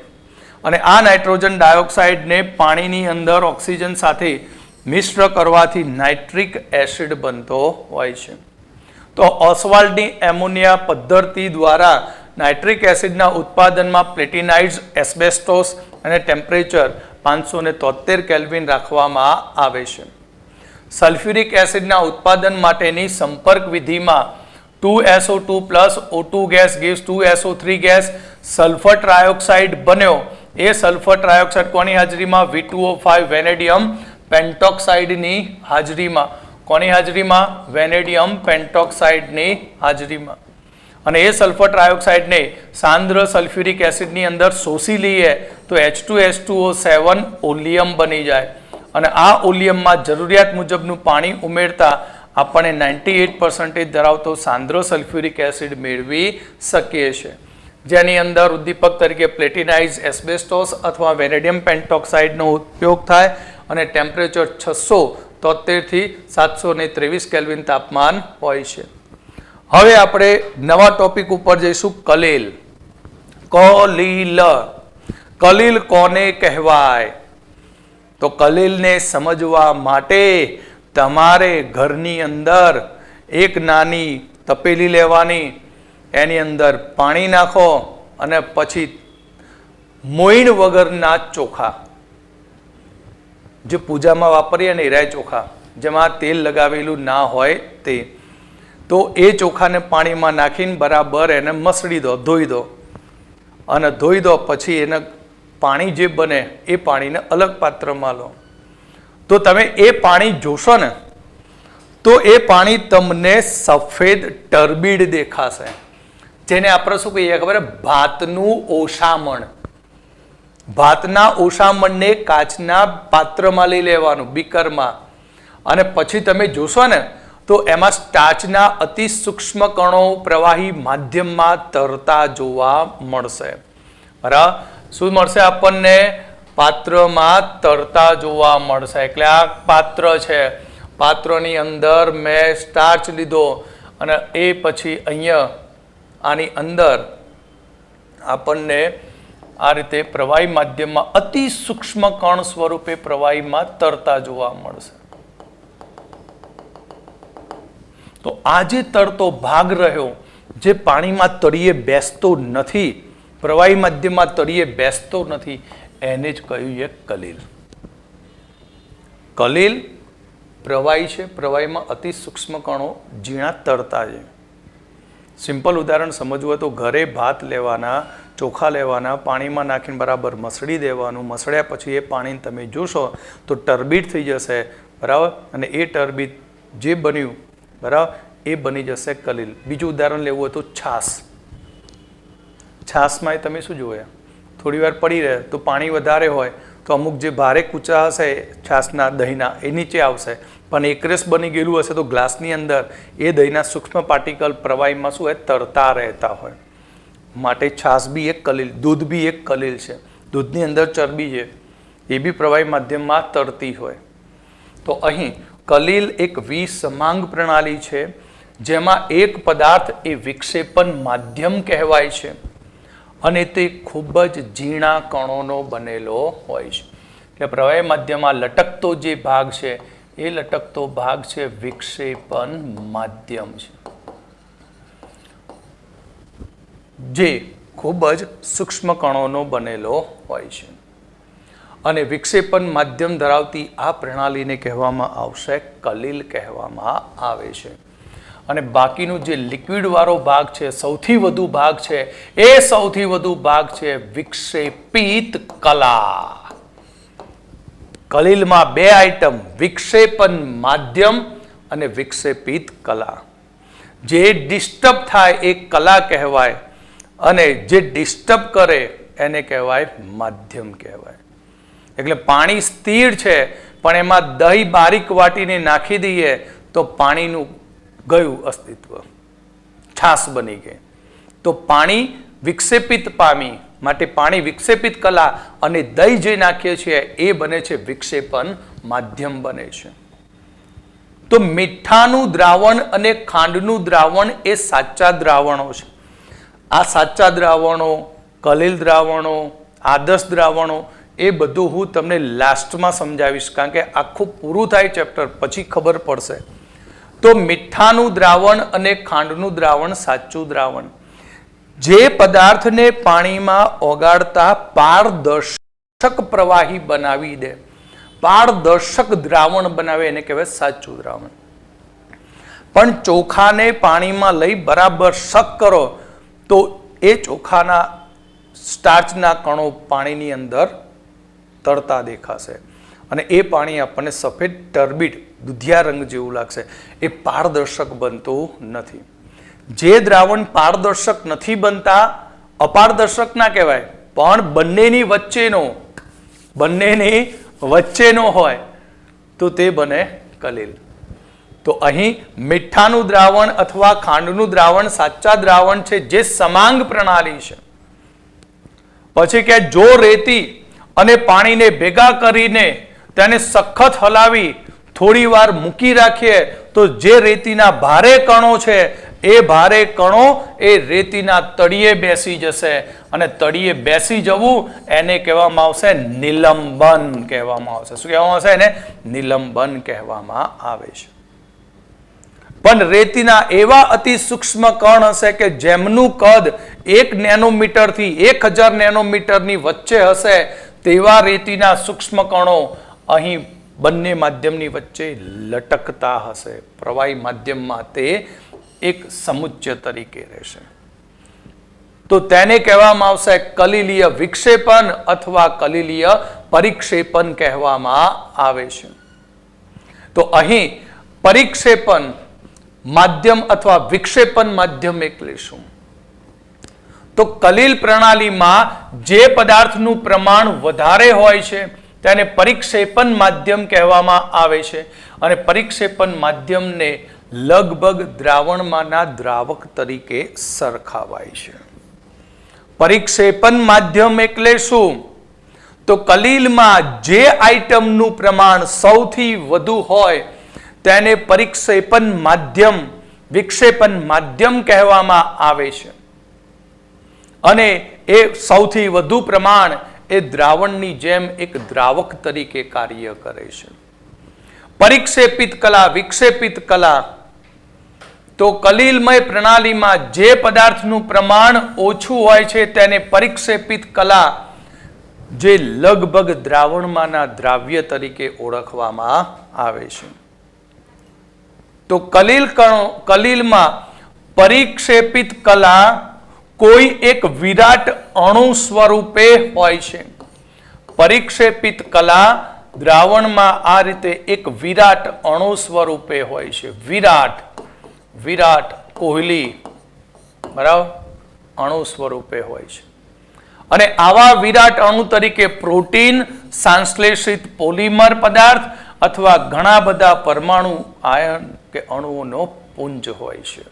અને આ નાઇટ્રોજન ડાયોક્સાઇડને પાણીની અંદર ઓક્સિજન સાથે મિશ્ર કરવાથી નાઇટ્રિક એસિડ બનતો હોય છે. તો ઓસ્વાલ્ડની એમોનિયા પદ્ધતિ દ્વારા નાઇટ્રિક એસિડના ઉત્પાદનમાં પ્લેટિનાઇઝ્ડ એસ્બેસ્ટોસ અને ટેમ્પરેચર 573 કેલ્વિન રાખવામાં આવે છે. સલ્ફ્યુરિક એસિડના ઉત્પાદન માટેની સંપર્ક વિધિમાં 2SO2 + O2 gas gives 2SO3 gas. Sulphur trioxide બન્યો. એ સલ્ફર ટ્રાયોક્સાઇડ કોની હાજરીમાં? V2O5 વેનેડિયમ પેન્ટોક્સાઇડની હાજરીમાં. કોની હાજરીમાં? વેનેડિયમ પેન્ટોક્સાઇડની હાજરીમાં. અને એ સલ્ફર ટ્રાયોક્સાઇડને સાંદ્ર સલ્ફ્યુરિક એસિડની અંદર શોષી લઈએ તો H2H2O7 ઓલિયમ બની જાય અને આ ઓલિયમમાં જરૂરિયાત મુજબનું પાણી ઉમેરતા આપણને 98% ધરાવતો સાંદ્ર સલ્ફ્યુરિક એસિડ મેળવી શકીએ છીએ, જેની અંદર ઉદ્દીપક તરીકે પ્લેટિનાઇઝ્ડ એસ્બેસ્ટોસ અથવા વેનેડિયમ પેન્ટોક્સાઇડનો ઉપયોગ થાય અને ટેમ્પરેચર 673 થી 723 કેલ્વિન તાપમાન હોય છે. હવે આપણે નવા ટોપિક ઉપર જઈશું. કલીલ. કલીલ કોને કહેવાય? તો કલીલને સમજવા માટે તમારે ઘરની અંદર એક નાની તપેલી લેવાની, એની અંદર પાણી નાખો અને પછી મોઈણ વગરના ચોખા, જે પૂજામાં વાપરીએ ને હીરા ચોખા, જેમાં તેલ લગાવેલું ના હોય તે, તો એ ચોખાને પાણીમાં નાખીને બરાબર એને મસળી દો, ધોઈ દો. અને ધોઈ દો પછી એને પાણી જે બને એ પાણીને અલગ પાત્રમાં લો. તો તમે એ પાણી જોશો ને તો એ પાણી તમને સફેદ ટર્બીડ દેખાશે, જેને આપણે શું કહીએ ખબર? ભાતનું ઓસામણ. ભાતના ઓસામણને કાચના પાત્રમાં લઈ લેવાનું, બીકરમાં, અને પછી તમે જોશો ને તો એમાં સ્ટાર્ચના અતિ સૂક્ષ્મ કણો પ્રવાહી માધ્યમમાં તરતા જોવા મળશે. બરાબર? શું મળશે આપણને? પાત્રમાં તરતા જોવા મળશે. એટલે આ પાત્ર છે, પાત્રની અંદર મેં સ્ટાર્ચ લીધો અને એ પછી અહીંયા આની અંદર આપણને આ રીતે પ્રવાહી માધ્યમમાં અતિ સૂક્ષ્મ કણ સ્વરૂપે પ્રવાહીમાં તરતા જોવા મળશે. તો આ જે તરતો ભાગ રહ્યો, જે પાણીમાં તળિયે બેસતો નથી, પ્રવાહી માધ્યમમાં તળિયે બેસતો નથી, એને જ કહ્યું છે કલીલ. કલીલ પ્રવાહી છે, પ્રવાહીમાં અતિ સૂક્ષ્મ કણો ઝીણા તરતા છે. સિમ્પલ ઉદાહરણ સમજવું હોય તો ઘરે ભાત લેવાના, ચોખા લેવાના, પાણીમાં નાખીને બરાબર મસળી દેવાનું. મસળ્યા પછી એ પાણીને તમે જોશો તો ટર્બીડ થઈ જશે, બરાબર? અને એ ટર્બીડ જે બન્યું, બરાબર, એ બની જશે કલીલ. બીજું ઉદાહરણ લેવું હોય તો છાશ. છાશમાં તમે શું જોયા? થોડી વાર પડી રહે તો પાણી વધારે હોય તો અમુક જે ભારે કૂચા હશે છાશના, દહીંના, એ નીચે આવશે, પણ એકરસ બની ગયેલું હશે તો ગ્લાસની અંદર એ દહીંના સૂક્ષ્મ પાર્ટિકલ પ્રવાહીમાં શું હોય? તરતા રહેતા હોય. માટે છાશ બી એક કલીલ, દૂધ બી એક કલીલ છે. દૂધની અંદર ચરબી છે, એ બી પ્રવાહી માધ્યમમાં તરતી હોય. તો અહીં કલીલ એક વિસમાંગ પ્રણાલી છે, જેમાં એક પદાર્થ એ વિક્ષેપન માધ્યમ કહેવાય છે અને તે ખૂબ જ ઝીણા કણોનો બનેલો હોય છે. એટલે પ્રવાહી માધ્યમમાં લટકતો જે ભાગ છે એ લટકતો ભાગ છે વિક્ષેપન માધ્યમ છે, જે ખૂબ જ સૂક્ષ્મ કણોનો બનેલો હોય છે. અને વિક્ષેપન માધ્યમ ધરાવતી આ પ્રણાલીને કહેવામાં આવશે કલીલ કહેવામાં આવે છે. અને બાકીનું જે લિક્વિડ વાળો ભાગ છે, સૌથી વધુ ભાગ છે, એ સૌથી વધુ ભાગ છે વિક્ષેપિત કલા. કલીલમાં બે આઈટમ, વિક્ષેપન માધ્યમ અને વિક્ષેપિત કલા. જે ડિસ્ટર્બ થાય એ કલા કહેવાય અને જે ડિસ્ટર્બ કરે એને કહેવાય માધ્યમ કહેવાય. એટલે પાણી સ્થિર છે પણ એમાં દહીં બારીક વાટીને નાખી દઈએ તો પાણીનું ગયું અસ્તિત્વ, છાશ બની ગઈ. તો પાણી વિક્ષેપિત પામી, માટે પાણી વિક્ષેપિત કલા અને દહીં જે નાખીએ છીએ એ બને છે વિક્ષેપન માધ્યમ બને છે. તો મીઠાનું દ્રાવણ અને ખાંડનું દ્રાવણ એ સાચા દ્રાવણો છે. આ સાચા દ્રાવણો, કલીલ દ્રાવણો, આદર્શ દ્રાવણો, એ બધું હું તમને લાસ્ટમાં સમજાવીશ, કારણ કે આખું પૂરું થાય ચેપ્ટર પછી ખબર પડશે. તો મીઠાનું દ્રાવણ અને ખાંડનું દ્રાવણ સાચું દ્રાવણ. જે પદાર્થને પાણીમાં ઓગાળતા પારદર્શક પ્રવાહી બનાવી દે, પારદર્શક દ્રાવણ બનાવે, એને કહેવાય સાચું દ્રાવણ. પણ ચોખાને પાણીમાં લઈ બરાબર શક કરો તો એ ચોખાના સ્ટાર્ચના કણો પાણીની અંદર તરતા દેખાશે અને એ પાણી આપણને સફેદ ટર્બીડ, દૂધિયા રંગ જેવું લાગશે. એ પારદર્શક બનતું નથી. જે દ્રાવણ પારદર્શક નથી બનતા, અપારદર્શક ના કહેવાય, પણ બંનેની વચ્ચેનો હોય તો તે બને કલીલ. તો અહીં મીઠાનું દ્રાવણ અથવા ખાંડનું દ્રાવણ સાચા દ્રાવણ છે, જે સમાંગ પ્રણાલી છે. પછી કે જો રેતી અને પાણીને ભેગા કરીને તેને સખત હલાવી થોડી વાર મૂકી રાખીએ તો જે રેતીના ભારે કણો છે એ ભારે કણો એ રેતીના તળિયે બેસી જશે અને તળિયે બેસી જવું એને કહેવામાં આવશે નિલંબન કહેવામાં આવશે. શું કહેવામાં આવશે? એને નિલંબન કહેવામાં આવે છે. પણ રેતીના એવા અતિ સૂક્ષ્મ કણ હશે કે જેમનું કદ 1 નેનોમીટરથી 1000 નેનોમીટરની વચ્ચે હશે, તેવા રેતીના સૂક્ષ્મ કણો અહીં બંને માધ્યમની વચ્ચે લટકતા હશે. પ્રવાહી માધ્યમમાં તે એક સમુચ્ચય તરીકે રહેશે. તો તેને કહેવામાં આવશે કલીલીય વિક્ષેપન અથવા કલીલીય પરિક્ષેપન કહેવામાં આવે છે. તો અહીં પરિક્ષેપણ માધ્યમ અથવા વિક્ષેપણ માધ્યમ એટલે શું? તો કલિલ પ્રણાલીમાં જે પદાર્થનું પ્રમાણ વધારે હોય છે તેને પરિક્ષેપણ માધ્યમ કહેવામાં આવે છે અને પરિક્ષેપણ માધ્યમને લગભગ દ્રાવણમાંના દ્રાવક તરીકે સરખાવાય છે. પરિક્ષેપણ માધ્યમ એટલે શું? તો કલિલમાં જે આઇટમનું પ્રમાણ સૌથી વધુ હોય તેને પરિક્ષેપણ માધ્યમ વિક્ષેપણ માધ્યમ કહેવામાં આવે છે અને એ સૌથી વધુ પ્રમાણ એ દ્રાવણની જેમ એક દ્રાવક તરીકે કાર્ય કરે છે. પરિક્ષેપિત કલા વિક્ષેપિત કલા તો કલિલમય પ્રણાલીમાં જે પદાર્થનું પ્રમાણ ઓછું હોય છે તેને પરિક્ષેપિત કલા જે લગભગ દ્રાવણમાંના દ્રાવ્ય તરીકે ઓળખવામાં આવે છે. તો કલિલમાં પરિક્ષેપિત કલા કોઈ એક વિરાટ અણુ સ્વરૂપે હોય છે. પરિક્ષેપિત કલા દ્રાવણમાં આ રીતે એક વિરાટ અણુ સ્વરૂપે હોય છે. વિરાટ કોહલી બરાબર અણુ સ્વરૂપે હોય છે અને આવા વિરાટ અણુ તરીકે પ્રોટીન સંશ્લેષિત પોલિમર પદાર્થ અથવા ઘણા બધા પરમાણુ આયન કે અણુઓનો પુંજ હોય છે.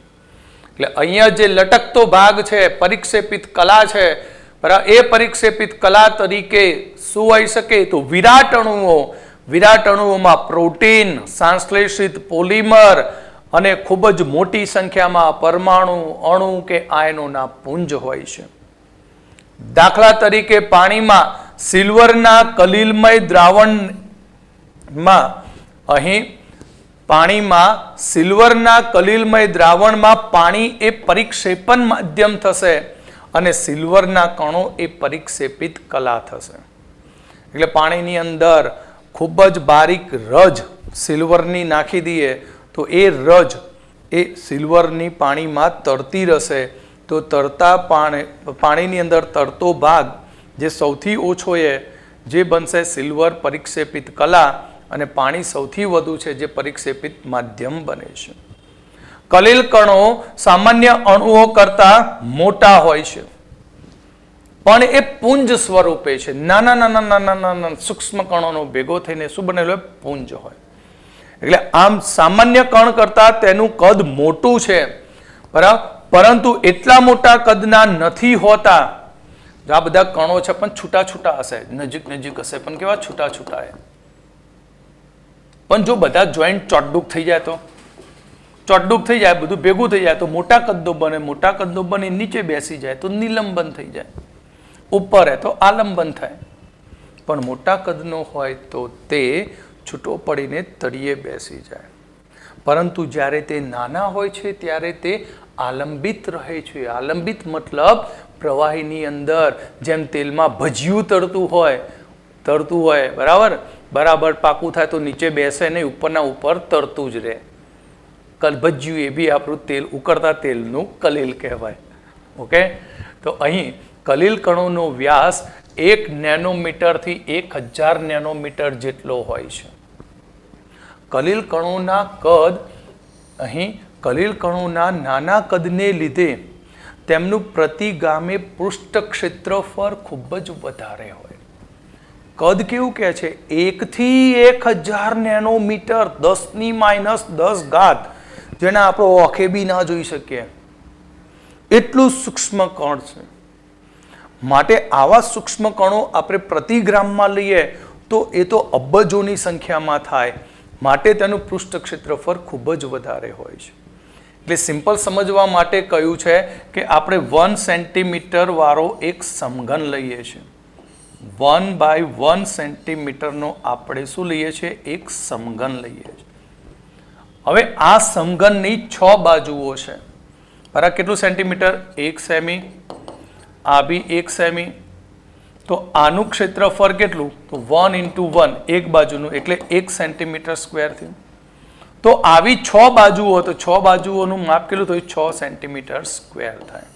એટલે અહીંયા જે લટકતો ભાગ છે પરિક્ષેપિત કલા છે બરાબર એ પરિક્ષેપિત કલા તરીકે શું હોઈ શકે? તો વિરાટ અણુઓમાં પ્રોટીન સંશ્લેષિત પોલિમર અને ખૂબ જ મોટી સંખ્યામાં પરમાણુ અણુ કે આયનોના પુંજ હોય છે. દાખલા તરીકે પાણીમાં સિલ્વરના કલિલમય દ્રાવણમાં અહીં પાણીમાં સિલ્વરના કલિલમય દ્રાવણમાં પાણી એ પરિક્ષેપણ માધ્યમ થશે અને સિલ્વરના કણો એ પરિક્ષેપિત કલા થશે. એટલે પાણીની અંદર ખૂબ જ બારીક રજ સિલ્વરની નાખી દઈએ તો એ રજ એ સિલ્વરની પાણીમાં તરતી રહેશે તો તરતા પાણીની અંદર તરતો ભાગ જે સૌથી ઓછો જે બનશે સિલ્વર પરિક્ષેપિત કલા અને પાણી સૌથી વધુ છે જે પરિક્ષેપિત માધ્યમ બને છે. કલિલ કણો સામાન્ય અણુઓ કરતા મોટા હોય છે પણ એ પુંજ સ્વરૂપે છે. નાના સૂક્ષ્મ કણોનો ભેગો થઈને શું બનેલો પુંજ હોય. એટલે આમ સામાન્ય કણ કરતા તેનું કદ મોટું છે બરાબર પરંતુ એટલા મોટા કદના નથી હોતા. આ બધા કણો છે પણ છૂટા છૂટા હશે નજીક હશે પણ કેવા છૂટા છૂટા પણ જો બધા જોઈન્ટ ચોટડુક થઈ જાય તો થઈ જાય બધું ભેગું થઈ જાય તો મોટા કદનો બને નીચે બેસી જાય તો નિલંબન થઈ જાય ઉપર તો આલંબન થાય પણ મોટા કદનો હોય તો તે છૂટો પડીને તળિયે બેસી જાય પરંતુ જ્યારે તે નાના હોય છે ત્યારે તે આલંબિત રહે છે. આલંબિત મતલબ પ્રવાહીની અંદર જેમ તેલમાં ભજીયું તરતું હોય બરાબર પાકું થાય તો નીચે બેસે નહીં ઉપરના ઉપર તરતું જ રહે. ભજીયું એ બી આપણું તેલ ઉકળતા તેલનું કલિલ કહેવાય. ઓકે તો અહીં કલિલ કણોનો વ્યાસ 1 નેનોમીટરથી 1000 નેનોમીટર જેટલો હોય છે. કલિલ કણોના નાના કદને લીધે તેમનું પ્રતિગામી પૃષ્ઠ ક્ષેત્રફળ ખૂબ જ વધારે હોય. કદ કેવું કહે છે 1 થી 1000 નેનોમીટર 10⁻10 ઘાત જેને આપણે ઓખે બી ના જોઈ શકીએ એટલું સૂક્ષ્મ કણ છે. માટે આવા સૂક્ષ્મ કણો આપણે પ્રતિ ગ્રામમાં લઈએ તો એ તો અબજોની સંખ્યામાં થાય માટે તેનું પૃષ્ઠ ક્ષેત્રફળ ખૂબ જ વધારે હોય છે. એટલે સિમ્પલ સમજવા માટે કહ્યું છે કે આપણે 1 સેન્ટીમીટર વાળો એક સમઘન લઈએ છીએ. 1/1 સેન્ટીમીટરનો આપણે શું લઈએ છીએ? એક સમઘન લઈએ છીએ. હવે આ સમઘનની 6 બાજુઓ છે બરાબર કેટલું સેન્ટીમીટર? 1 સેમી. આ બી 1 સેમી. તો આનું ક્ષેત્રફળ કેટલું? તો 1 × 1 એક બાજુનું એટલે 1 સેન્ટીમીટર સ્ક્વેર થયું. તો આવી 6 બાજુઓ તો 6 બાજુઓનું માપ કેટલું થયું? 6 સેન્ટીમીટર સ્ક્વેર થાય.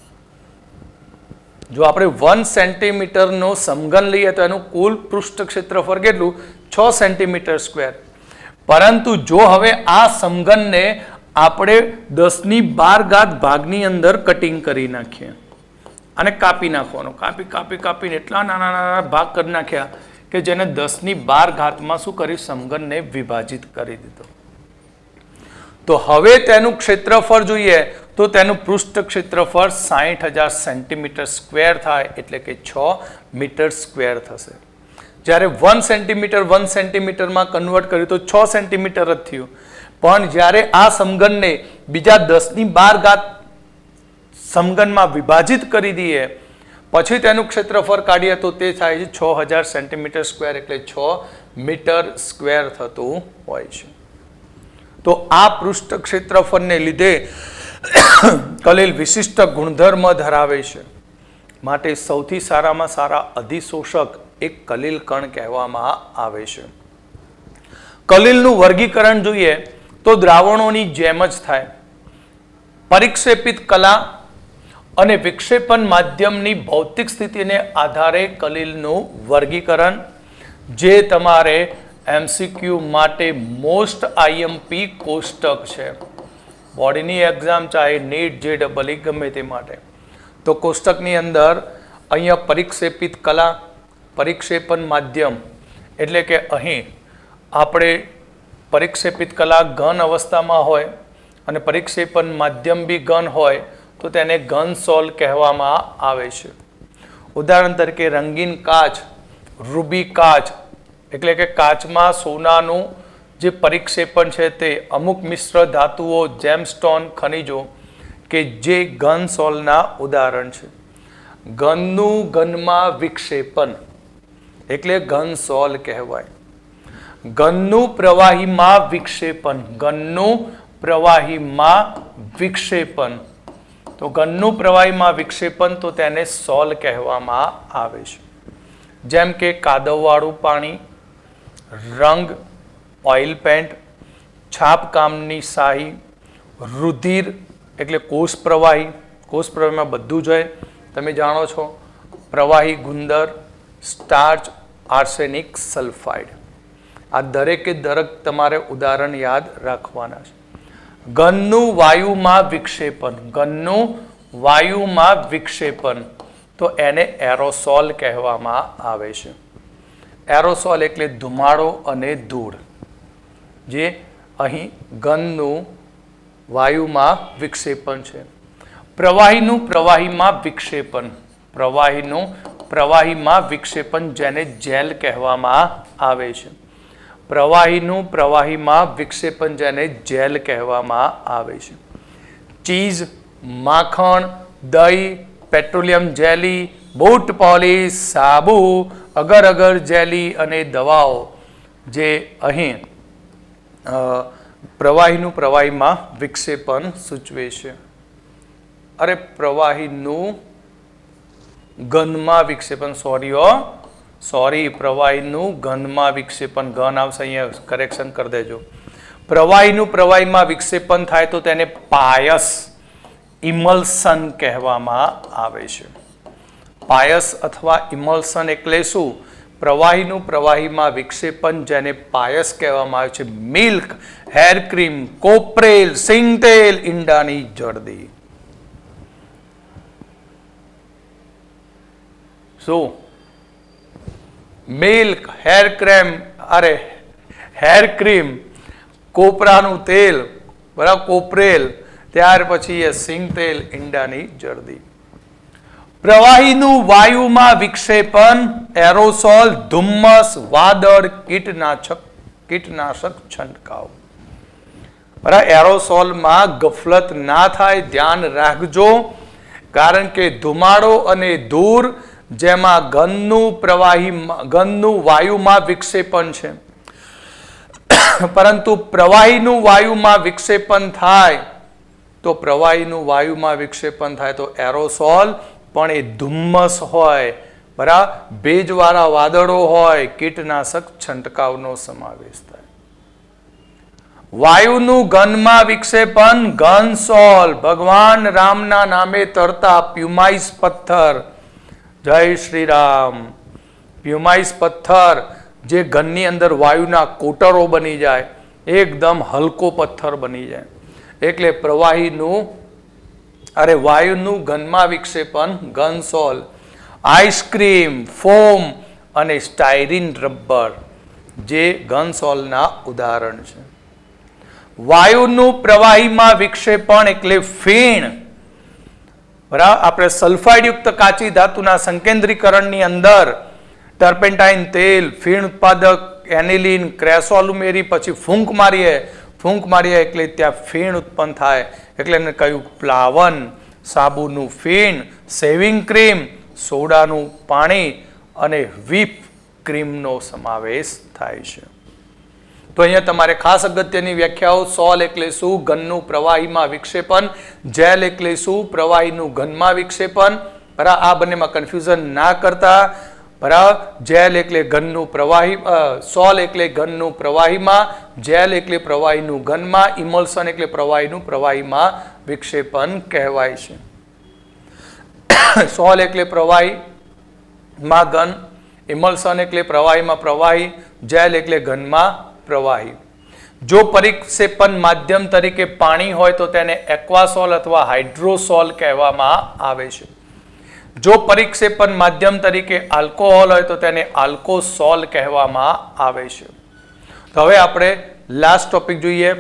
જો આપણે 1 સેન્ટીમીટરનો સમઘન લઈએ તો એનું કુલ પૃષ્ઠ ક્ષેત્રફળ કેટલું? 6 સેન્ટીમીટર સ્ક્વેર. પરંતુ જો હવે આ સમઘનને આપણે 10⁻12 ભાગની અંદર કટિંગ કરી નાખીએ અને કાપી નાખવાનો, કાપીને એટલા નાના નાના ભાગ કરી નાખ્યા કે જેને 10⁻12 શું કર્યું, સમઘનને વિભાજિત કરી દીધો. તો હવે તેનું ક્ષેત્રફળ જોઈએ તો તેનું પૃષ્ઠ ક્ષેત્રફળ 60,000 સેન્ટીમીટર સ્ક્વેર થાય, એટલે કે 6 મીટર સ્ક્વેર થશે. જ્યારે 1 સેન્ટીમીટરમાં કન્વર્ટ કર્યું તો 6 સેન્ટીમીટર જ થયું. પણ જ્યારે આ સમઘનને બીજા 10⁻12 સમઘનમાં વિભાજિત કરી દઈએ પછી તેનું ક્ષેત્રફળ કાઢીએ તો તે થાય છે 6,000 સેન્ટીમીટર સ્ક્વેર, એટલે 6 મીટર સ્ક્વેર થતું હોય છે. તો આ પૃષ્ઠ ક્ષેત્રફળને લીધે કલિલ વિશિષ્ટ ગુણધર્મ ધરાવે છે. માટે સૌથી સારામાં સારા અધિશોષક એક કલિલ કણ કહેવામાં આવે છે. કલિલનું વર્ગીકરણ જોઈએ તો દ્રાવણોની જેમ જ થાય. પરિક્ષેપિત કલા અને વિક્ષેપન માધ્યમની ભૌતિક સ્થિતિને આધારે કલિલનું વર્ગીકરણ, જે તમારે MCQ માટે મોસ્ટ IMP કોષ્ટક છે. બોડીની એક્ઝામ ચાહે નીટ JEE ગમે તે માટે, તો કોષ્ટકની અંદર અહીંયા પરિક્ષેપિત કલા, પરિક્ષેપણ માધ્યમ, એટલે કે અહીં આપણે પરિક્ષેપિત કલા ઘન અવસ્થામાં હોય અને પરિક્ષેપણ માધ્યમ બી ઘન હોય તો તેને ઘન સોલ કહેવામાં આવે છે. ઉદાહરણ તરીકે રંગીન કાચ, રૂબી કાચ, એટલે કે કાચમાં સોનાનું જે પરિક્ષેપણ છે તે અમુક મિશ્ર ધાતુઓ, જેમસ્ટોન, ખનિજો કે જે ઘન સોલના ઉદાહરણ છે. ઘનનું ઘનમાં વિક્ષેપણ એટલે ઘન સોલ કહેવાય. ઘનનું પ્રવાહીમાં વિક્ષેપણ, ઘનનું પ્રવાહીમાં વિક્ષેપણ, તો ઘનનું પ્રવાહીમાં વિક્ષેપણ તો તેને સોલ કહેવામાં આવે છે. જેમ કે કાદવવાળું પાણી, રંગ, ઓઇલ પેન્ટ, છાપકામની શાહી, રુધિર એટલે કોષ પ્રવાહીમાં બધું જ હોય, તમે જાણો છો, પ્રવાહી ગુંદર, સ્ટાર્ચ, આર્સેનિક સલ્ફાઇડ, આ દરેકે દરેક તમારે ઉદાહરણ યાદ રાખવાના છે. ઘનનું વાયુમાં વિક્ષેપણ, ઘનનું વાયુમાં વિક્ષેપણ તો એને એરોસોલ કહેવામાં આવે છે. એરોસોલ એટલે ધુમાડો અને ધૂળ, જે અહીં ઘનનું વાયુમાં વિક્ષેપણ છે. પ્રવાહીનું પ્રવાહીમાં વિક્ષેપણ, પ્રવાહીનું પ્રવાહીમાં વિક્ષેપણ જેને જેલ કહેવામાં આવે છે. પ્રવાહીનું પ્રવાહીમાં વિક્ષેપણ જેને જેલ કહેવામાં આવે છે. ચીઝ, માખણ, દહીં, પેટ્રોલિયમ જેલી, બૂટ પોલિશ, સાબુ, અગર અગર જેલી અને દવાઓ જે અહીં પ્રવાહીનું પ્રવાહીમાં વિક્ષેપણ સૂચવે છે. અરે પ્રવાહીનું ઘનમાં વિક્ષેપણ, પ્રવાહીનું ઘનમાં વિક્ષેપણ, ઘન આવશે અહીંયા, કરેક્શન કરી દેજો. પ્રવાહીનું પ્રવાહીમાં વિક્ષેપણ થાય તો તેને પાયસ, ઇમલ્સન કહેવામાં આવે છે. પાયસ અથવા ઇમલ્સન એટલે શું? પ્રવાહીનું પ્રવાહીમાં વિક્ષેપણ જેને પાયસ કહેવામાં આવે છે. મિલ્ક, હેર ક્રીમ, કોપરેલ, સિંગતેલ, ઈંડાની જરદી. શું? મિલ્ક, હેર ક્રીમ, કોપરાનું તેલ, બરાબર, કોપરેલ, ત્યાર પછી એ સિંગતેલ, ઈંડાની જરદી. પ્રવાહીનું વાયુમાં વિક્ષેપણ, એરોસોલ, ધુમ્મસ, વાદળ, કીટનાશક છંટકાવ. બરાબર, એરોસોલમાં ગફલત ના થાય, ધ્યાન રાખજો, કારણ કે ધુમાડો અને ધૂળ જેમાં ઘનનું વાયુમાં વિક્ષેપણ છે, પરંતુ પ્રવાહીનું વાયુમાં વિક્ષેપણ થાય તો એરોસોલ પણ એ ધુમ્મસ હોય, બરાબર, ભેજવાળા વાદળો હોય, કીટનાશક છંટકાવનો સમાવેશ થાય. વાયુનું ઘનમાં વિક્ષેપણ, ઘન સોલ, ભગવાન રામના નામે તરતા પ્યુમાઇસ પથ્થર, જય શ્રી રામ, પ્યુમાઇસ પથ્થર જે ઘનની અંદર વાયુના કોટરો બની જાય એકદમ હલકો પથ્થર બની જાય. એટલે વાયુનું ઘનમાં વિક્ષેપણ ઘન સોલ, આઈસ્ક્રીમ, ફોમ અને સ્ટાયરીન રબર જે ઘન સોલના ઉદાહરણ છે. વાયુનું પ્રવાહીમાં વિક્ષેપણ એટલે ફીણ. બરાબર, આપણે સલ્ફાઇડયુક્ત કાચી ધાતુના સંકેન્દ્રીકરણની અંદર ટર્પેન્ટાઇન તેલ, ફીણ ઉત્પાદક એનિલિન, ક્રેસોલ ઉમેરી પછી ફૂંક મારીએ એટલે ત્યાં ફીણ ઉત્પન્ન થાય. એટલે એને કહ્યું પ્લાવન. સાબુનું ફીણ, શેવિંગ ક્રીમ, સોડાનું પાણી અને વ્હીપ ક્રીમનો સમાવેશ થાય છે. તો અહીંયા તમારે ખાસ અગત્યની વ્યાખ્યાઓ. સોલ એટલે શું? ઘનનું પ્રવાહીમાં વિક્ષેપણ. જેલ એટલે શું? પ્રવાહીનું ઘનમાં વિક્ષેપણ. બરાબર, આ બંનેમાં કન્ફ્યુઝન ના કરતા. બરાબર, જેલ એટલે ઘનનું પ્રવાહી, સોલ એટલે ઘનનું પ્રવાહીમાં, જેલ એટલે પ્રવાહીનું ઘનમાં, ઇમલ્શન એટલે પ્રવાહીનું પ્રવાહીમાં વિક્ષેપણ કહેવાય છે. સોલ એટલે પ્રવાહીમાં ઘન, ઇમલ્શન એટલે પ્રવાહીમાં પ્રવાહી, જેલ એટલે ઘનમાં પ્રવાહી. જો પરિક્ષેપણ માધ્યમ તરીકે પાણી હોય તો તેને એક્વાસોલ અથવા હાઇડ્રોસોલ કહેવામાં આવે છે. જો પરિક્ષેપણ માધ્યમ તરીકે આલ્કોહોલ હોય તો તેને આલ્કોસોલ કહેવામાં આવે છે. તો હવે આપણે લાસ્ટ ટોપિક જોઈએ.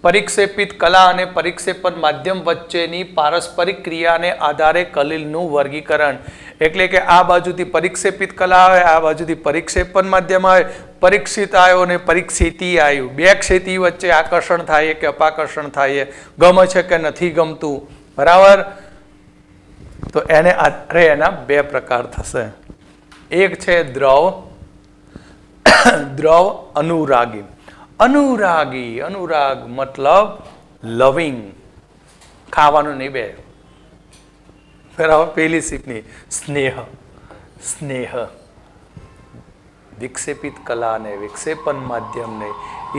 પરિક્ષેપિત કલા અને પરિક્ષેપણ માધ્યમ વચ્ચેની પારસ્પરિક ક્રિયાને આધારે કલીલનું વર્ગીકરણ. એટલે કે આ બાજુથી પરિક્ષેપિત કલા આવે, આ બાજુથી પરિક્ષેપણ માધ્યમ આવે. પરીક્ષિત આયો અને પરીક્ષિતી આયુ, બે ક્ષેતી વચ્ચે આકર્ષણ થાય કે અપાકર્ષણ થાય, ગમે છે કે નથી ગમતું. બરાબર, તો એને આધારે એના બે પ્રકાર થશે. એક છે દ્રવ અનુરાગી. અનુરાગ મતલબ લવિંગ, ખાવાનું નહીં બે. બરાબર, પેલી સીપની સ્નેહ. વિક્ષેપિત કલા અને વિક્ષેપણ માધ્યમને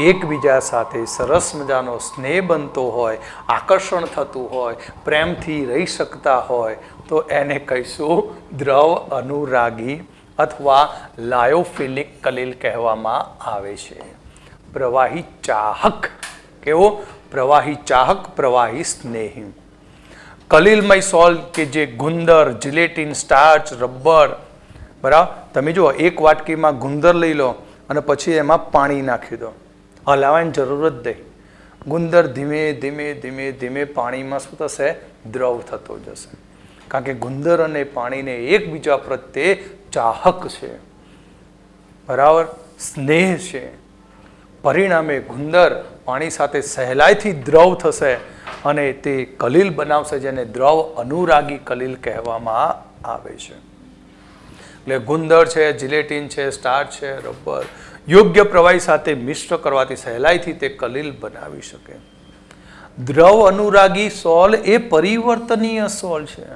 એકબીજા સાથે સરસ મજાનો સ્નેહ બનતો હોય, આકર્ષણ થતું હોય, પ્રેમથી રહી શકતા હોય તો એને કહીશું દ્રવ અનુરાગી અથવા લાયોફિલિક કલીલ કહેવામાં આવે છે. પ્રવાહી ચાહક. કેવો? પ્રવાહી ચાહક, પ્રવાહી સ્નેહી. કલીલમય સોલ કે જે ગુંદર, જિલેટિન, સ્ટાર્ચ, રબર. બરાબર, તમે જુઓ એક વાટકીમાં ગુંદર લઈ લો અને પછી એમાં પાણી નાખી દો, હલાવવાની જરૂર જ નહીં. ગુંદર ધીમે ધીમે ધીમે ધીમે પાણીમાં શું થશે? દ્રવ થતો જશે. કારણ કે ગુંદર અને પાણીને એકબીજા પ્રત્યે ચાહક છે. બરાબર, સ્નેહ છે. પરિણામે ગુંદર પાણી સાથે સહેલાઈથી દ્રવ થશે અને તે કલીલ બનાવશે, જેને દ્રવ અનુરાગી કલીલ કહેવામાં આવે છે. એટલે ગુંદર છે, જિલેટિન છે, સ્ટાર્ચ છે, રબર યોગ્ય પ્રવાહી સાથે મિશ્ર કરવાથી સહેલાઈથી તે કલીલ બનાવી શકે. દ્રવ અનુરાગી સોલ એ પરિવર્તનીય સોલ છે.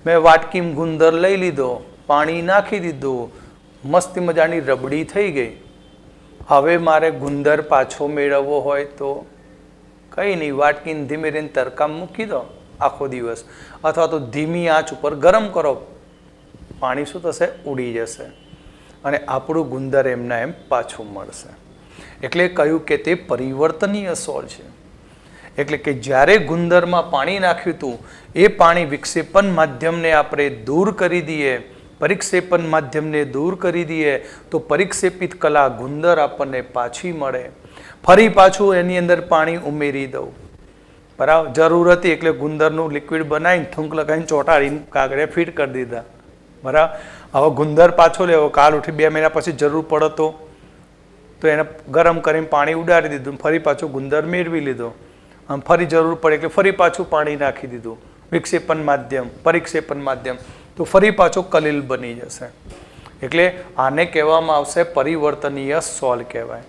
મેં વાટકીમાં ગુંદર લઈ લીધો, પાણી નાખી દીધું, મસ્તી મજાની રબડી થઈ ગઈ. હવે મારે ગુંદર પાછો મેળવવો હોય તો કંઈ નહીં, વાટકીને ધીમે ધીમે તરકામ મૂકી દો આખો દિવસ, અથવા તો ધીમી આંચ ઉપર ગરમ કરો, પાણી શું થશે? ઉડી જશે અને આપણું ગુંદર એમના એમ પાછું મળશે. એટલે કહ્યું કે તે પરિવર્તનીય સોલ છે. એટલે કે જ્યારે ગુંદરમાં પાણી નાખ્યું હતું એ પાણી વિક્ષેપણ માધ્યમને આપણે દૂર કરી દઈએ, પરિક્ષેપણ માધ્યમને દૂર કરી દઈએ તો પરિક્ષેપિત કલા ગુંદર આપણને પાછી મળે. ફરી પાછું એની અંદર પાણી ઉમેરી દઉં. બરાબર, જરૂર હતી એટલે ગુંદરનું લિક્વિડ બનાવીને થૂંક લગાવીને ચોંટાડીને કાગળે ફિટ કરી દીધા. બરાબર, હવે ગુંદર પાછો લેવો, કાલ ઉઠી 2 મહિના પછી જરૂર પડે તો એને ગરમ કરીને પાણી ઉડાડી દીધું, ફરી પાછું ગુંદર મેળવી લીધો, આમ ફરી જરૂર પડે એટલે ફરી પાછું પાણી નાખી દીધું. વિક્ષેપણ માધ્યમ, પરિક્ષેપણ માધ્યમ, તો ફરી પાછો કલીલ બની જશે. એટલે આને કહેવામાં આવશે પરિવર્તનીય સોલ કહેવાય.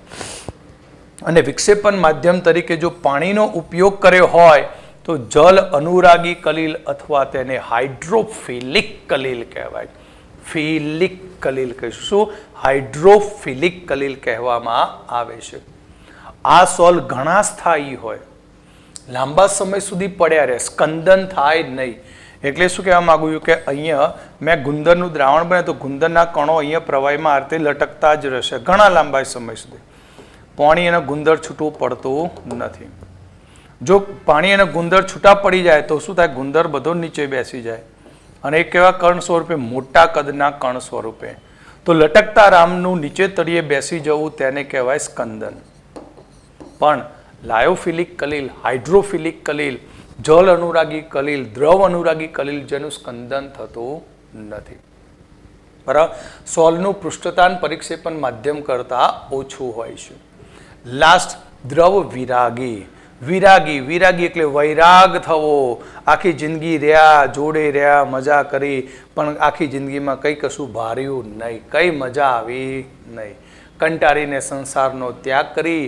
અને વિક્ષેપણ માધ્યમ તરીકે જો પાણીનો ઉપયોગ કર્યો હોય તો જલ અનુરાગી કલીલ અથવા તેને હાઇડ્રોફિલિક કલીલ કહેવાય. ફિલિક કલીલ કહીશું. શું? હાઇડ્રોફિલિક કલીલ કહેવામાં આવે છે. આ સોલ ઘણા સ્થાયી હોય, લાંબા સમય સુધી પડ્યા રહે, સ્કંદન થાય નહીં. એટલે શું કહેવા માંગુ છું કે અહીંયા મેં ગુંદરનું દ્રાવણ બને તો ગુંદરના કણો અહીંયા પ્રવાહીમાં આરતે લટકતા જ રહેશે ઘણા લાંબા સમય સુધી. પાણી એના ગુંદર છૂટવું પડતું નથી. જો પાણી અને ગુંદર છૂટા પડી જાય તો શું થાય? ગુંદર બધો નીચે બેસી જાય અને એ કેવા કણ સ્વરૂપે? મોટા કદના કણ સ્વરૂપે. તો લટકતા રામનું નીચે તળિયે બેસી જવું તેને કહેવાય સ્કંદન. પણ લાયોફિલિક કલીલ, હાઇડ્રોફિલિક કલીલ, જલ અનુરાગી કલીલ, દ્રવ અનુરાગી કલીલ જેનું સ્કંદન થતું નથી. બરાબર. સોલનું પૃષ્ઠતાન પરિક્ષેપણ માધ્યમ કરતા ઓછું હોય છે. લાસ્ટ દ્રવ વિરાગી. વિરાગી, વિરાગી એટલે વૈરાગ થવો. આખી જિંદગી રહ્યા, જોડે રહ્યા, મજા કરી, પણ આખી જિંદગીમાં કંઈ કશું ભાર્યું નહીં, કઈ મજા આવી નહીં. કંટાળીને સંસારનો ત્યાગ કરી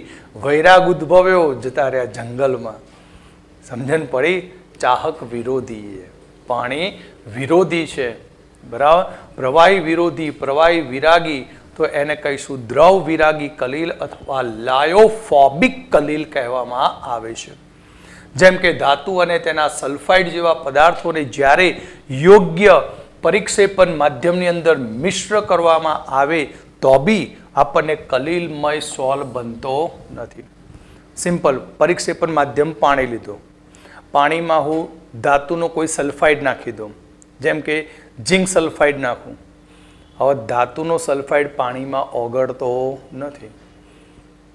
વૈરાગ ઉદ્ભવ્યો, જતા રહ્યા જંગલમાં. સમજણ પડી? ચાહક વિરોધી. પાણી વિરોધી છે, બરાબર. પ્રવાહી વિરોધી, પ્રવાહી વિરાગી, તો એને કહીશું દ્રવ વિરાગી કલીલ અથવા લાયોફોબિક કલીલ કહેવામાં આવે છે. જેમ કે ધાતુ અને તેના સલ્ફાઇડ જેવા પદાર્થોને જ્યારે યોગ્ય પરિક્ષેપણ માધ્યમની અંદર મિશ્ર કરવામાં આવે તો બી આપણને કલીલમય સોલ બનતો નથી. સિમ્પલ. પરિક્ષેપણ માધ્યમ પાણી લીધું, પાણીમાં હું ધાતુનો કોઈ સલ્ફાઇડ નાખી દઉં, જેમ કે ઝિંક સલ્ફાઇડ નાખું. હવે ધાતુનો સલ્ફાઇડ પાણીમાં ઓગળતો નથી,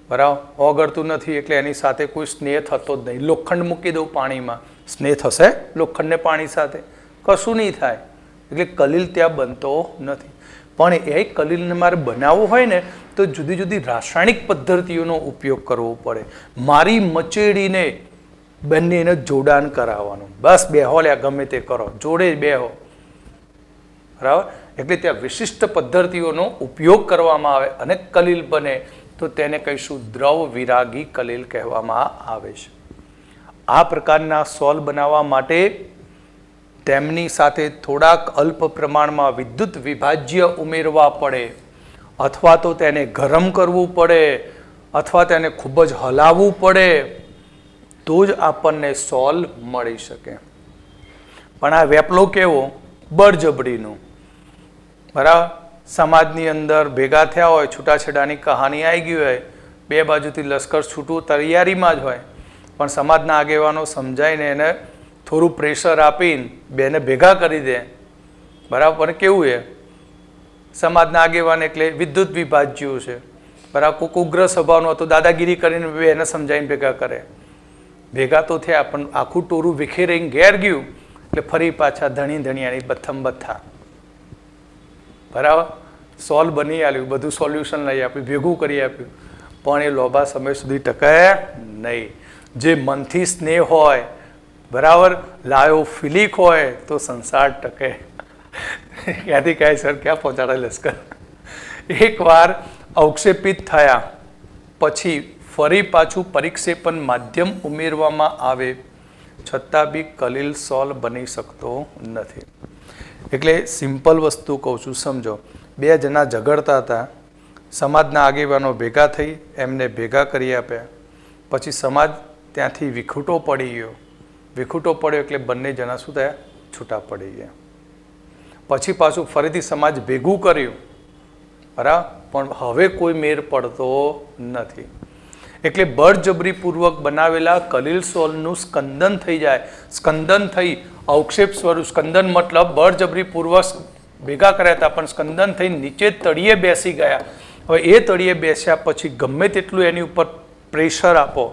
બરાબર. ઓગળતું નથી એટલે એની સાથે કોઈ સ્નેહ થતો જ નહીં. લોખંડ મૂકી દઉં પાણીમાં, સ્નેહ થશે લોખંડને પાણી સાથે? કશું નહીં થાય. એટલે કલીલ ત્યાં બનતો નથી. પણ એ કલીલને મારે બનાવવું હોય ને તો જુદી જુદી રાસાયણિક પદ્ધતિઓનો ઉપયોગ કરવો પડે. મારી મચેડીને બંનેને જોડાણ કરાવવાનું. બસ બેહો લ્યા, ગમે તે કરો, જોડે બેહો, બરાબર. એટલે ત્યાં વિશિષ્ટ પદ્ધતિઓનો ઉપયોગ કરવામાં આવે અને કલીલ બને તો તેને કહીશું દ્રવ વિરાગી કલીલ કહેવામાં આવે છે. આ પ્રકારના સોલ બનાવવા માટે તેમની સાથે થોડાક અલ્પ પ્રમાણમાં વિદ્યુત વિભાજ્ય ઉમેરવા પડે, અથવા તો તેને ગરમ કરવું પડે, અથવા તેને ખૂબ જ હલાવવું પડે, તો જ આપણને સોલ મળી શકે. પણ આ વેપલો કેવો? બળજબરીનું, બરાબર. સમાજની અંદર ભેગા થયા હોય, છૂટાછેડાની કહાની આવી ગઈ હોય, બે બાજુથી લશ્કર છૂટવું તૈયારીમાં જ હોય, પણ સમાજના આગેવાનો સમજાઈને એને થોડું પ્રેશર આપીને બેને ભેગા કરી દે, બરાબર. પણ કેવું એ સમાજના આગેવાન એટલે વિદ્યુત વિભાજ્યું છે, બરાબર. કોઈક ઉગ્ર સ્વભાવનો હતો, દાદાગીરી કરીને બેને સમજાવીને ભેગા કરે. ભેગા તો થયા પણ આખું ટોરું વિખેરીને ઘેર ગયું એટલે ફરી પાછા ધણી ધણિયાની બથમ બથા, બરાબર. સોલ્વ બની આવ્યું, બધું સોલ્યુશન લઈ આપ્યું, ભેગું કરી આપ્યું, પણ એ લોભા સમય સુધી ટકે નહીં. જે મનથી સ્નેહ હોય, બરાબર, લાયોફિલિક હોય તો સંસાર ટકે. ક્યાંથી કહે સર ક્યાં પહોંચાડે લશ્કર? એકવાર અવક્ષેપિત થયા પછી ફરી પાછું પરિક્ષેપણ માધ્યમ ઉમેરવામાં આવે છતાં બી કલીલ સોલ બની શકતો નથી. એટલે સિમ્પલ વસ્તુ કહું છું, સમજો. બે જણા ઝઘડતા હતા, સમાજના આગેવાનો ભેગા થઈ એમને ભેગા કરી આપ્યા, પછી સમાજ ત્યાંથી વિખૂટો પડી ગયો. વિખૂટો પડ્યો એટલે બંને જણા શું થયા? છૂટા પડી ગયા. પછી પાછું ફરીથી સમાજ ભેગું કર્યું, બરાબર, પણ હવે કોઈ મેર પડતો નથી. એટલે બળજબરીપૂર્વક બનાવેલા કલીલ સોલનું સ્કંદન થઈ જાય. સ્કંદન થઈ અવક્ષેપ સ્વરૂપ, સ્કંદન મતલબ બળજબરીપૂર્વક ભેગા કર્યા હતા પણ સ્કંદન થઈ નીચે તળિયે બેસી ગયા. હવે એ તળિયે બેસ્યા પછી ગમે તેટલું એની ઉપર પ્રેશર આપો,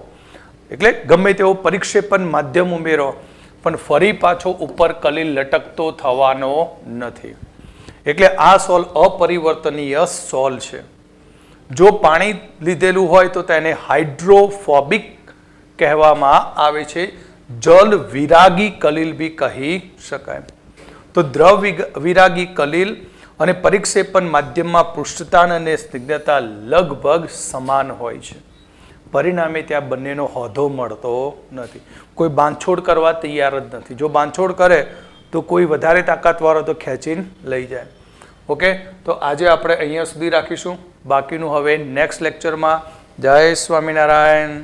એટલે ગમે તેવો પરિક્ષેપણ માધ્યમ ઉમેરો, પણ ફરી પાછો ઉપર કલીલ લટકતો થવાનો નથી. એટલે આ સોલ અપરિવર્તનીય સોલ છે. જો પાણી લીધેલું હોય તો તેને હાઇડ્રોફોબિક કહેવામાં આવે છે. જલ વિરાગી કલીલ બી કહી શકાય. તો દ્રવ વિરાગી કલીલ અને પરિક્ષેપણ માધ્યમમાં પૃષ્ઠતાન અને સ્નિગ્ધતા લગભગ સમાન હોય છે. પરિણામે ત્યાં બંનેનો હોદ્દો મળતો નથી. કોઈ બાંધછોડ કરવા તૈયાર જ નથી. જો બાંધછોડ કરે તો કોઈ વધારે તાકાતવાળો તો ખેંચીને લઈ જાય. ઓકે, તો આજે આપણે અહીંયા સુધી રાખીશું. બાકીનું હવે નેક્સ્ટ લેક્ચરમાં. જય સ્વામિનારાયણ.